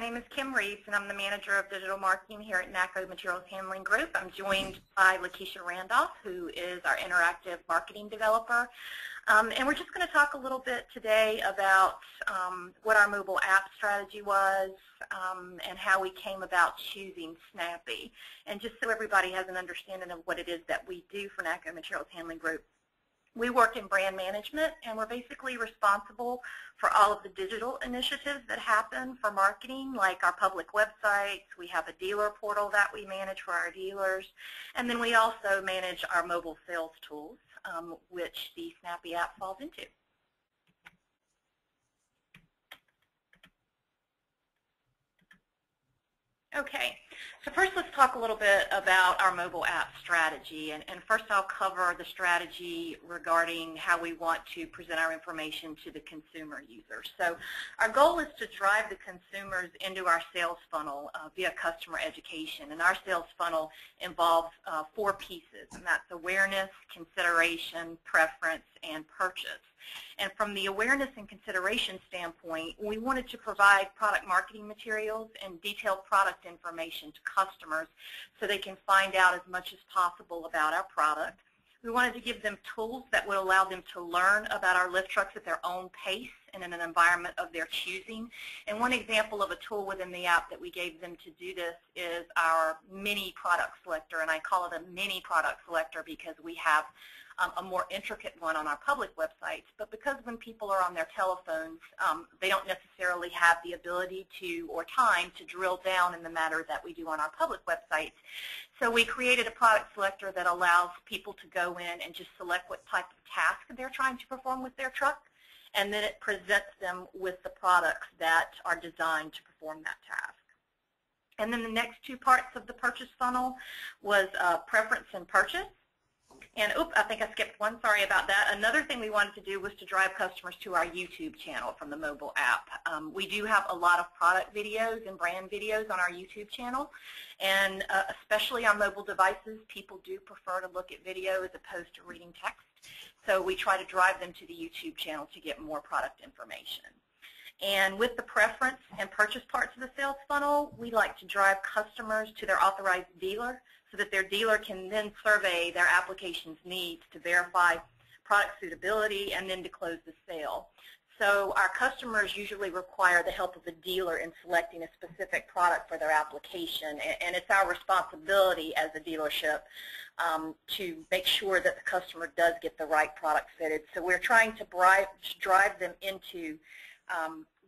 name is Kim Reeves, and I'm the Manager of Digital Marketing here at NACCO Materials Handling Group. I'm joined by Lakeisha Randolph, who is our Interactive Marketing Developer. And we're just going to talk a little bit today about what our mobile app strategy was and how we came about choosing Snappy. And just so everybody has an understanding of what it is that we do for NACCO Materials Handling Group. We work in brand management, and we're basically responsible for all of the digital initiatives that happen for marketing, like our public websites. We have a dealer portal that we manage for our dealers, and then we also manage our mobile sales tools, which the Snappy app falls into. Okay, so first let's talk a little bit about our mobile app strategy. And first I'll cover the strategy regarding how we want to present our information to the consumer users. So our goal is to drive the consumers into our sales funnel via customer education. And our sales funnel involves 4 pieces, and that's awareness, consideration, preference, and purchase. And from the awareness and consideration standpoint, we wanted to provide product marketing materials and detailed product information to customers so they can find out as much as possible about our product. We wanted to give them tools that would allow them to learn about our lift trucks at their own pace and in an environment of their choosing. And one example of a tool within the app that we gave them to do this is our mini product selector, and I call it a mini product selector because we have a more intricate one on our public websites, but because when people are on their telephones, they don't necessarily have the ability to or time to drill down in the manner that we do on our public websites. So we created a product selector that allows people to go in and just select what type of task they're trying to perform with their truck, and then it presents them with the products that are designed to perform that task. And then the next 2 parts of the purchase funnel was preference and purchase. And oops, I think I skipped one, sorry about that. Another thing we wanted to do was to drive customers to our YouTube channel from the mobile app. We do have a lot of product videos and brand videos on our YouTube channel, and especially on mobile devices, people do prefer to look at video as opposed to reading text. So we try to drive them to the YouTube channel to get more product information. And with the preference and purchase parts of the sales funnel, we like to drive customers to their authorized dealer so that their dealer can then survey their application's needs to verify product suitability and then to close the sale. So our customers usually require the help of a dealer in selecting a specific product for their application, and it's our responsibility as a dealership to make sure that the customer does get the right product fitted. So we're trying to drive them into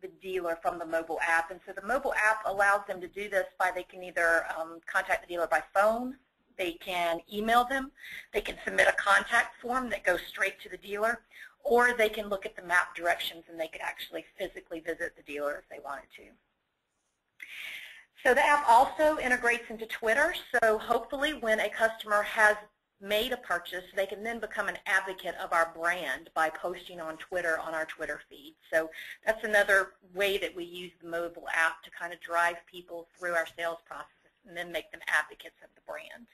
the dealer from the mobile app. And so the mobile app allows them to do this by they can either contact the dealer by phone, they can email them, they can submit a contact form that goes straight to the dealer, or they can look at the map directions and they could actually physically visit the dealer if they wanted to. So the app also integrates into Twitter, so hopefully when a customer has made a purchase, they can then become an advocate of our brand by posting on Twitter on our Twitter feed. So that's another way that we use the mobile app to kind of drive people through our sales process and then make them advocates of the brand.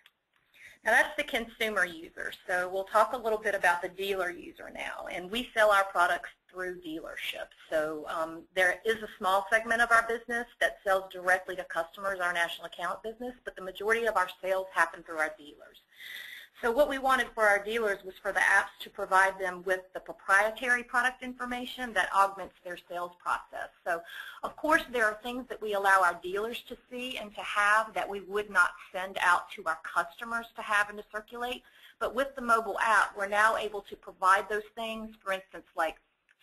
Now that's the consumer user. So we'll talk a little bit about the dealer user now. And we sell our products through dealerships. So there is a small segment of our business that sells directly to customers, our national account business, but the majority of our sales happen through our dealers. So what we wanted for our dealers was for the apps to provide them with the proprietary product information that augments their sales process. So of course there are things that we allow our dealers to see and to have that we would not send out to our customers to have and to circulate. But with the mobile app, we're now able to provide those things, for instance, like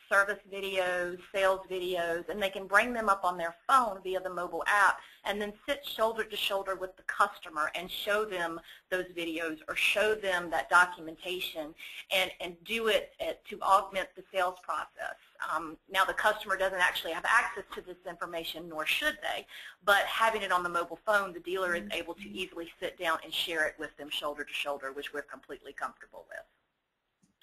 service videos, sales videos, and they can bring them up on their phone via the mobile app and then sit shoulder to shoulder with the customer and show them those videos or show them that documentation and do it to augment the sales process. Now the customer doesn't actually have access to this information, nor should they, but having it on the mobile phone, the dealer is able to easily sit down and share it with them shoulder to shoulder, which we're completely comfortable with.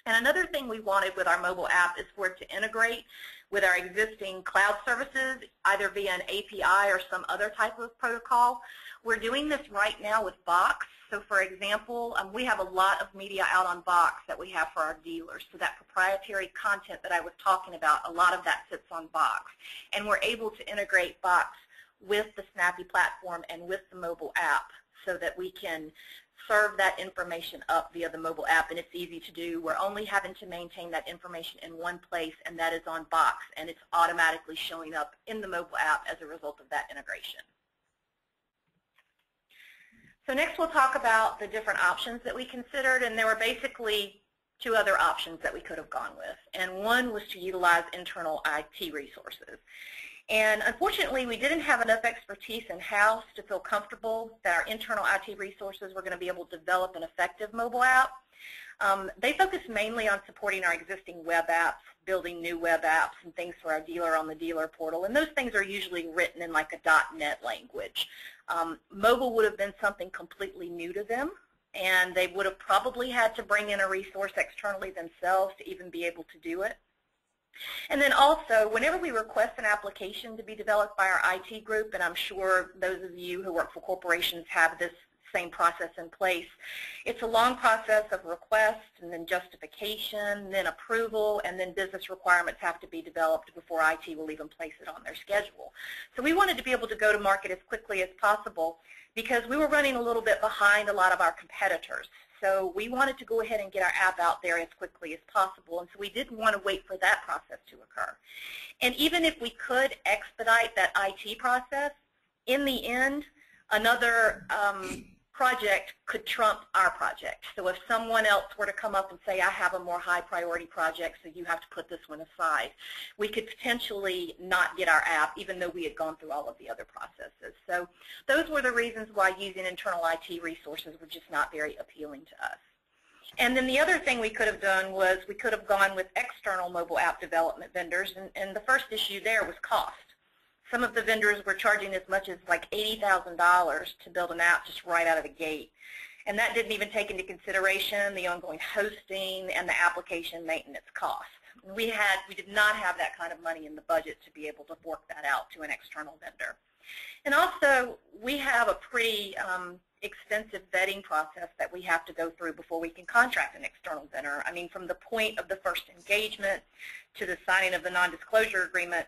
And another thing we wanted with our mobile app is for it to integrate with our existing cloud services, either via an API or some other type of protocol. We're doing this right now with Box. So for example, we have a lot of media out on Box that we have for our dealers. So that proprietary content that I was talking about, a lot of that sits on Box. And we're able to integrate Box with the Snappy platform and with the mobile app so that we can serve that information up via the mobile app, and it's easy to do. We're only having to maintain that information in one place, and that is on Box, and it's automatically showing up in the mobile app as a result of that integration. So next we'll talk about the different options that we considered, and there were basically two other options that we could have gone with, and one was to utilize internal IT resources. And unfortunately, we didn't have enough expertise in-house to feel comfortable that our internal IT resources were going to be able to develop an effective mobile app. They focus mainly on supporting our existing web apps, building new web apps, and things for our dealer on the dealer portal. And those things are usually written in like a .NET language. Mobile would have been something completely new to them, and they would have probably had to bring in a resource externally themselves to even be able to do it. And then also, whenever we request an application to be developed by our IT group, and I'm sure those of you who work for corporations have this same process in place, it's a long process of request and then justification, then approval, and then business requirements have to be developed before IT will even place it on their schedule. So we wanted to be able to go to market as quickly as possible because we were running a little bit behind a lot of our competitors. So we wanted to go ahead and get our app out there as quickly as possible, and so we didn't want to wait for that process to occur. And even if we could expedite that IT process, in the end, another project could trump our project. So if someone else were to come up and say, I have a more high priority project, so you have to put this one aside, we could potentially not get our app even though we had gone through all of the other processes. So those were the reasons why using internal IT resources were just not very appealing to us. And then the other thing we could have done was we could have gone with external mobile app development vendors, and the first issue there was cost. Some of the vendors were charging as much as like $80,000 to build an app just right out of the gate. And that didn't even take into consideration the ongoing hosting and the application maintenance costs. We did not have that kind of money in the budget to be able to fork that out to an external vendor. And also, we have a pretty extensive vetting process that we have to go through before we can contract an external vendor. I mean, from the point of the first engagement to the signing of the non-disclosure agreement,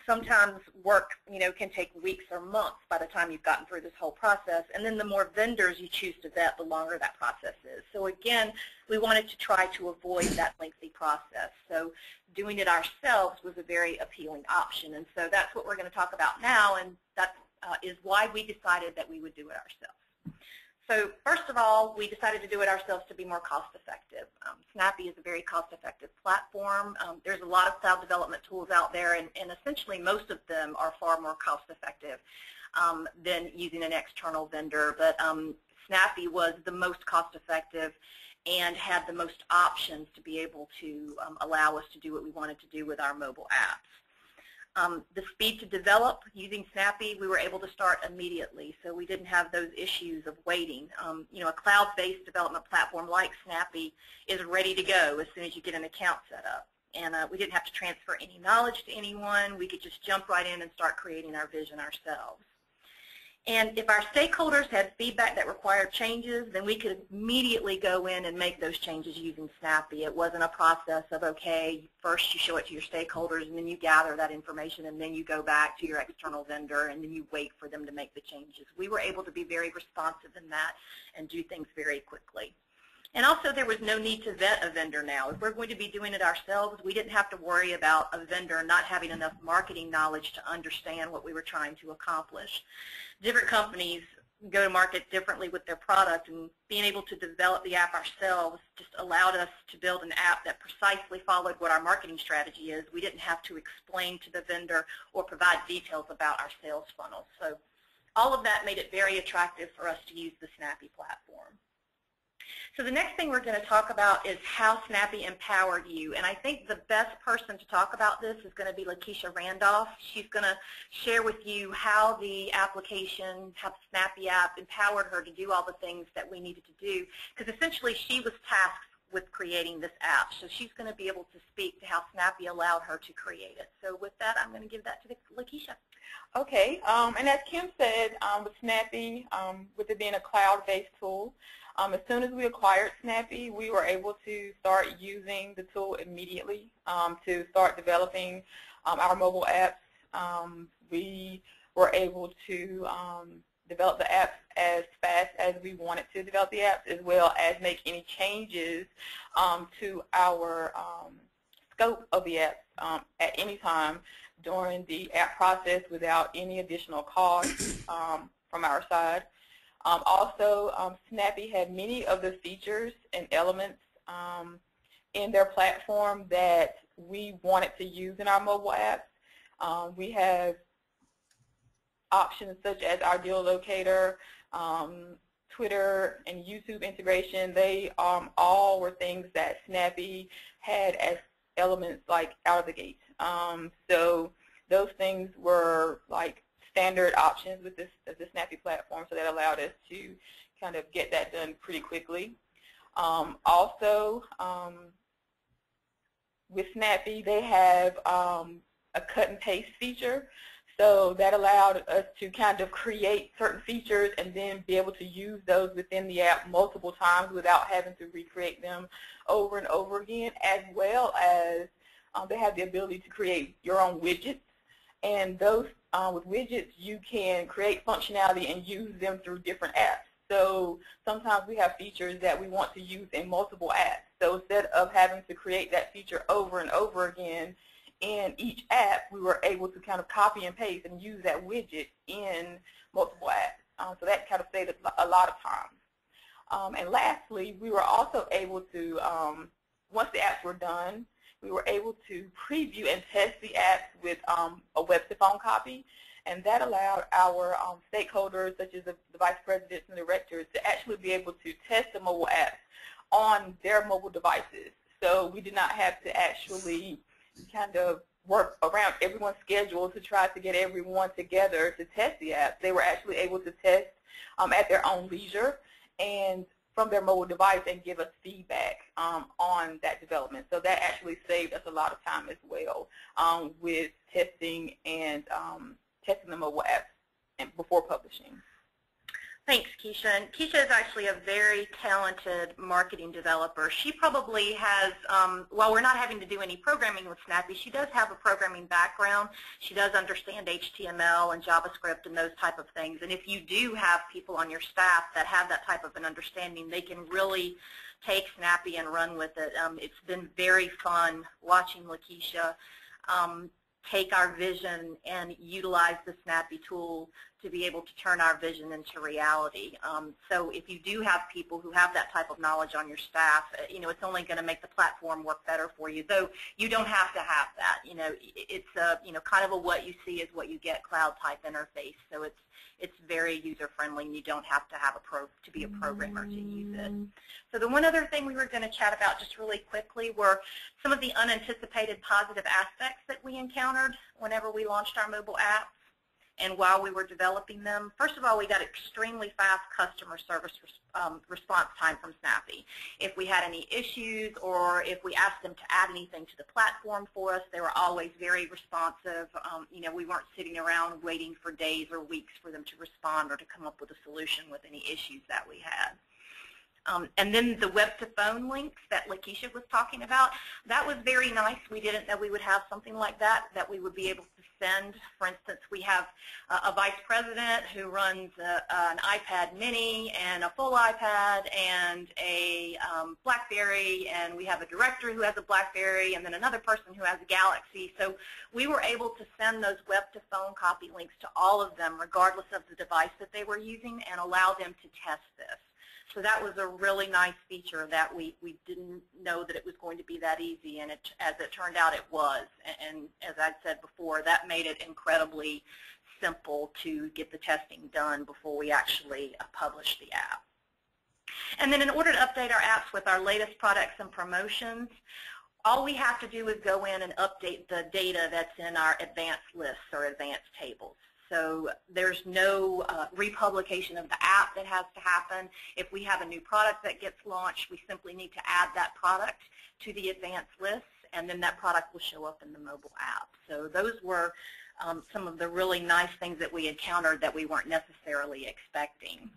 sometimes work, can take weeks or months by the time you've gotten through this whole process. And then the more vendors you choose to vet, the longer that process is. So again, we wanted to try to avoid that lengthy process. So doing it ourselves was a very appealing option. And so that's what we're going to talk about now, and that is why we decided that we would do it ourselves. So first of all, we decided to do it ourselves to be more cost-effective. Snappy is a very cost-effective platform. There's a lot of cloud development tools out there, and essentially most of them are far more cost-effective than using an external vendor. But Snappy was the most cost-effective and had the most options to be able to allow us to do what we wanted to do with our mobile apps. The speed to develop using Snappy, we were able to start immediately, so we didn't have those issues of waiting. A cloud-based development platform like Snappy is ready to go as soon as you get an account set up. And we didn't have to transfer any knowledge to anyone. We could just jump right in and start creating our vision ourselves. And if our stakeholders had feedback that required changes, then we could immediately go in and make those changes using Snappy. It wasn't a process of, okay, first you show it to your stakeholders, and then you gather that information, and then you go back to your external vendor, and then you wait for them to make the changes. We were able to be very responsive in that and do things very quickly. And also, there was no need to vet a vendor now. If we're going to be doing it ourselves, we didn't have to worry about a vendor not having enough marketing knowledge to understand what we were trying to accomplish. Different companies go to market differently with their product, and being able to develop the app ourselves just allowed us to build an app that precisely followed what our marketing strategy is. We didn't have to explain to the vendor or provide details about our sales funnel. So all of that made it very attractive for us to use the Snappy platform. So the next thing we're going to talk about is how Snappy empowered you. And I think the best person to talk about this is going to be Lakeisha Randolph. She's going to share with you how the application, how the Snappy app empowered her to do all the things that we needed to do. Because essentially she was tasked with creating this app. So she's going to be able to speak to how Snappy allowed her to create it. So with that, I'm going to give that to Lakeisha. Okay. And as Kim said, with Snappy, with it being a cloud-based tool, as soon as we acquired Snappy, we were able to start using the tool immediately to start developing our mobile apps. We were able to develop the apps as fast as we wanted to develop the apps, as well as make any changes to our scope of the apps at any time during the app process without any additional cost from our side. Also, Snappy had many of the features and elements in their platform that we wanted to use in our mobile apps. We have options such as our deal locator, Twitter, and YouTube integration. They all were things that Snappy had as elements like out of the gate. So those things were like standard options with the Snappy platform, so that allowed us to kind of get that done pretty quickly. Also, with Snappy, they have a cut and paste feature. So that allowed us to kind of create certain features and then be able to use those within the app multiple times without having to recreate them over and over again, as well as they have the ability to create your own widgets. And those, with widgets, you can create functionality and use them through different apps. So sometimes we have features that we want to use in multiple apps. So instead of having to create that feature over and over again in each app, we were able to kind of copy and paste and use that widget in multiple apps. So that kind of saved a lot of time. And lastly, we were also able to, once the apps were done, we were able to preview and test the apps with a web-to-phone copy, and that allowed our stakeholders, such as the vice presidents and directors, to actually be able to test the mobile apps on their mobile devices. So we did not have to actually kind of work around everyone's schedule to try to get everyone together to test the apps. They were actually able to test at their own leisure and from their mobile device and give us feedback on that development. So that actually saved us a lot of time as well with testing and testing the mobile apps and before publishing. Thanks, Keisha. And Keisha is actually a very talented marketing developer. She probably has, while we're not having to do any programming with Snappy, she does have a programming background. She does understand HTML and JavaScript and those type of things. And if you do have people on your staff that have that type of an understanding, they can really take Snappy and run with it. It's been very fun watching Lakeisha take our vision and utilize the Snappy tool to be able to turn our vision into reality. So if you do have people who have that type of knowledge on your staff, you know, it's only going to make the platform work better for you, though you don't have to have that. You know, it's a, you know, kind of a what you see is what you get cloud type interface. So it's very user friendly, and you don't have to have to be a programmer to use it. So the one other thing we were going to chat about just really quickly were some of the unanticipated positive aspects that we encountered whenever we launched our mobile apps and while we were developing them. First of all, we got extremely fast customer service response time from Snappy. If we had any issues or if we asked them to add anything to the platform for us, they were always very responsive. You know, we weren't sitting around waiting for days or weeks for them to respond or to come up with a solution with any issues that we had. And then the web-to-phone links that Lakeisha was talking about, that was very nice. We didn't know we would have something like that we would be able to send. For instance, we have a vice president who runs an iPad mini and a full iPad and a BlackBerry, and we have a director who has a BlackBerry and then another person who has a Galaxy. So we were able to send those web-to-phone copy links to all of them regardless of the device that they were using and allow them to test this. So that was a really nice feature that we didn't know that it was going to be that easy, and as it turned out, it was. And as I said before, that made it incredibly simple to get the testing done before we actually published the app. And then in order to update our apps with our latest products and promotions, all we have to do is go in and update the data that's in our advanced lists or advanced tables. So there's no republication of the app that has to happen. If we have a new product that gets launched, we simply need to add that product to the advanced lists, and then that product will show up in the mobile app. So those were some of the really nice things that we encountered that we weren't necessarily expecting.